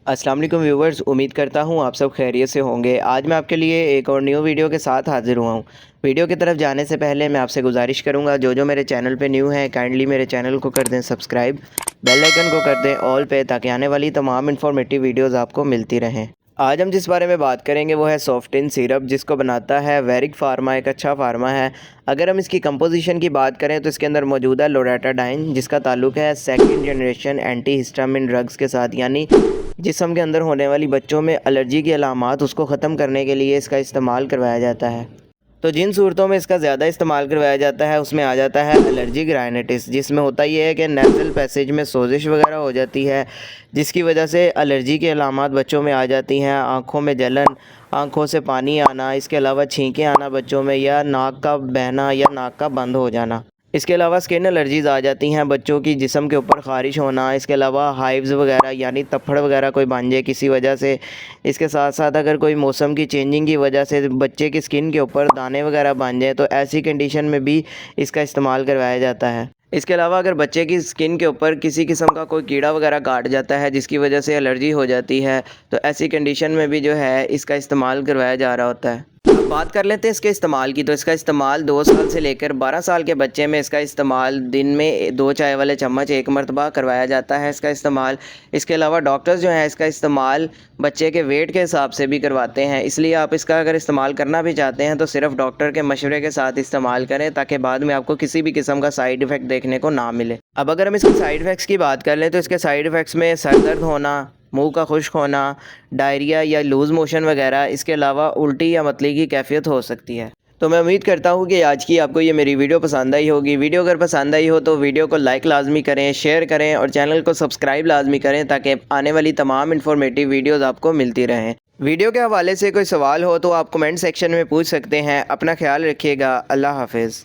अस्सलाम वालेकुम व्यूवर्स, उम्मीद करता हूँ आप सब खैरियत से होंगे। आज मैं आपके लिए एक और न्यू वीडियो के साथ हाज़िर हुआ हूँ। वीडियो की तरफ जाने से पहले मैं आपसे गुजारिश करूँगा, जो मेरे चैनल पे न्यू हैं काइंडली मेरे चैनल को कर दें सब्सक्राइब, बेल आइकन को कर दें ऑल पे, ताकि आने वाली तमाम इन्फॉर्मेटिव वीडियोज़ आपको मिलती रहें। आज हम जिस बारे में बात करेंगे वो है सॉफ्टिन सिरप, जिसको बनाता है वेरिक फार्मा, एक अच्छा फार्मा है। अगर हम इसकी कंपोजिशन की बात करें तो इसके अंदर मौजूद है लोराटाडाइन, जिसका ताल्लुक़ है second generation anti histamine drugs के साथ, यानी जिस्म के अंदर होने वाली बच्चों में एलर्जी की अलामात उसको ख़त्म करने के लिए इसका इस्तेमाल करवाया जाता है। तो जिन सूरतों में इसका ज़्यादा इस्तेमाल करवाया जाता है उसमें आ जाता है एलर्जिक राइनाइटिस, जिसमें होता ये है कि नेज़ल पैसेज में सोजिश वगैरह हो जाती है, जिसकी वजह से एलर्जी की अलामात बच्चों में आ जाती हैं। आँखों में जलन, आँखों से पानी आना, इसके अलावा छींकें आना बच्चों में, या नाक का बहना या नाक का बंद हो जाना। इसके अलावा स्किन एलर्जीज़ आ जाती हैं बच्चों की, जिस्म के ऊपर ख़ारिश होना, इसके अलावा हाइव्स वगैरह यानी तप्पड़ वगैरह कोई बन जाए किसी वजह से। इसके साथ साथ अगर कोई मौसम की चेंजिंग की वजह से बच्चे की स्किन के ऊपर दाने वगैरह बन जाए तो ऐसी कंडीशन में भी इसका इस्तेमाल करवाया जाता है। इसके अलावा अगर बच्चे की स्किन के ऊपर किसी किस्म का कोई कीड़ा वगैरह काट जाता है जिसकी वजह से एलर्जी हो जाती है, तो ऐसी कंडीशन में भी जो है इसका इस्तेमाल करवाया जा रहा होता है। अब बात कर लेते हैं इसके इस्तेमाल की। तो इसका इस्तेमाल 2 साल से लेकर 12 साल के बच्चे में इसका इस्तेमाल दिन में 2 चाय वाले चम्मच एक मरतबा करवाया जाता है इसका इस्तेमाल। इसके अलावा डॉक्टर्स जो हैं इसका इस्तेमाल बच्चे के वेट के हिसाब से भी करवाते हैं, इसलिए आप इसका अगर इस्तेमाल करना भी चाहते हैं तो सिर्फ डॉक्टर के मशवरे के साथ इस्तेमाल करें, ताकि बाद में आपको किसी भी किस्म का साइड इफ़ेक्ट देखने को ना मिले। अब अगर हम इसके साइड इफ़ेक्ट्स की बात कर लें तो इसके साइड इफ़ेक्ट्स में सर दर्द होना, मुंह का खुश्क होना, डायरिया या लूज़ मोशन वगैरह, इसके अलावा उल्टी या मतली की कैफियत हो सकती है। तो मैं उम्मीद करता हूँ कि आज की आपको ये मेरी वीडियो पसंद आई होगी। वीडियो अगर पसंद आई हो तो वीडियो को लाइक लाजमी करें, शेयर करें और चैनल को सब्सक्राइब लाजमी करें, ताकि आने वाली तमाम इन्फॉर्मेटिव वीडियोज़ आपको मिलती रहें। वीडियो के हवाले से कोई सवाल हो तो आप कमेंट सेक्शन में पूछ सकते हैं। अपना ख्याल रखिएगा। अल्लाह हाफिज़।